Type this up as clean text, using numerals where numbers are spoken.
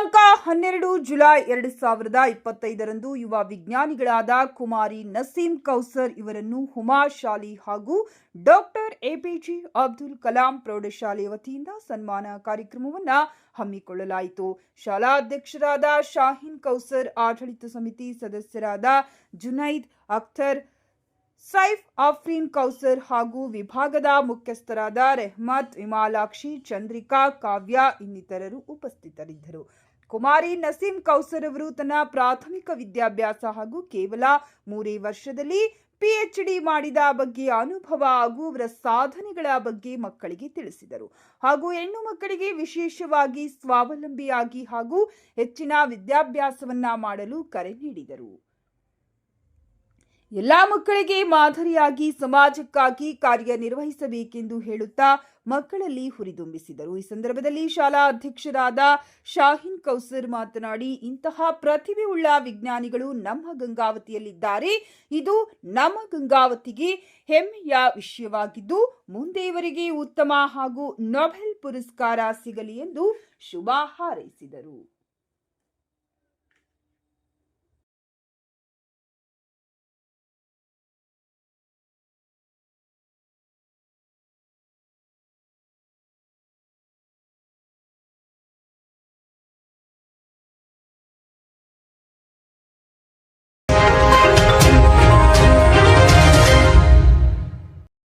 ದಿನಾಂಕ 12 ಜುಲೈ 2025ರಂದು ಯುವ ವಿಜ್ಞಾನಿಗಳಾದ ಕುಮಾರಿ ನಸೀಂ ಕೌಸರ್ ಇವರನ್ನು ಹುಮಾ ಶಾಲಿ ಹಾಗೂ ಡಾಕ್ಟರ್ ಎಪಿಜೆ ಅಬ್ದುಲ್ ಕಲಾಂ ಪ್ರೌಢಶಾಲೆಯ ವತಿಯಿಂದ ಸನ್ಮಾನ ಕಾರ್ಯಕ್ರಮವನ್ನು ಹಮ್ಮಿಕೊಳ್ಳಲಾಯಿತು. ಶಾಲಾ ಅಧ್ಯಕ್ಷರಾದ ಶಾಹೀನ್ ಕೌಸರ್, ಆಡಳಿತ ಸಮಿತಿ ಸದಸ್ಯರಾದ ಜುನೈದ್ ಅಖ್ತರ್, ಸೈಫ್ ಆಫ್ರೀನ್ ಕೌಸರ್ ಹಾಗೂ ವಿಭಾಗದ ಮುಖ್ಯಸ್ಥರಾದ ರೆಹಮತ್, ವಿಮಾಲಾಕ್ಷಿ, ಚಂದ್ರಿಕಾ, ಕಾವ್ಯ ಇನ್ನಿತರರು ಉಪಸ್ಥಿತರಿದ್ದರು. ಕುಮಾರಿ ನಸೀಂ ಕೌಸರ್ ಅವರು ತನ್ನ ಪ್ರಾಥಮಿಕ ವಿದ್ಯಾಭ್ಯಾಸ ಹಾಗೂ ಕೇವಲ 3 ವರ್ಷದಲ್ಲಿ PhD ಮಾಡಿದ ಬಗ್ಗೆ ಅನುಭವ ಹಾಗೂ ಅವರ ಸಾಧನೆಗಳ ಬಗ್ಗೆ ಮಕ್ಕಳಿಗೆ ತಿಳಿಸಿದರು ಹಾಗೂ ಹೆಣ್ಣು ಮಕ್ಕಳಿಗೆ ವಿಶೇಷವಾಗಿ ಸ್ವಾವಲಂಬಿಯಾಗಿ ಹಾಗೂ ಹೆಚ್ಚಿನ ವಿದ್ಯಾಭ್ಯಾಸವನ್ನ ಮಾಡಲು ಕರೆ ನೀಡಿದರು. ಎಲ್ಲ ಮಕ್ಕಳಿಗೆ ಮಾದರಿಯಾಗಿ ಸಮಾಜಕ್ಕಾಗಿ ಕಾರ್ಯನಿರ್ವಹಿಸಬೇಕೆಂದು ಹೇಳುತ್ತಾ ಮಕ್ಕಳಲ್ಲಿ ಹುರಿದುಂಬಿಸಿದರು. ಈ ಸಂದರ್ಭದಲ್ಲಿ ಶಾಲಾ ಅಧ್ಯಕ್ಷರಾದ ಶಾಹೀನ್ ಕೌಸರ್ ಮಾತನಾಡಿ, ಇಂತಹ ಪ್ರತಿಭೆ ಉಳ್ಳ ವಿಜ್ಞಾನಿಗಳು ನಮ್ಮ ಗಂಗಾವತಿಯಲ್ಲಿದ್ದಾರೆ. ಇದು ನಮ್ಮ ಗಂಗಾವತಿಗೆ ಹೆಮ್ಮೆಯ ವಿಷಯವಾಗಿದ್ದು ಮುಂದೆ ಇವರಿಗೆ ಉತ್ತಮ ಹಾಗೂ ನೊಬೆಲ್ ಪುರಸ್ಕಾರ ಸಿಗಲಿ ಎಂದು ಶುಭ ಹಾರೈಸಿದರು.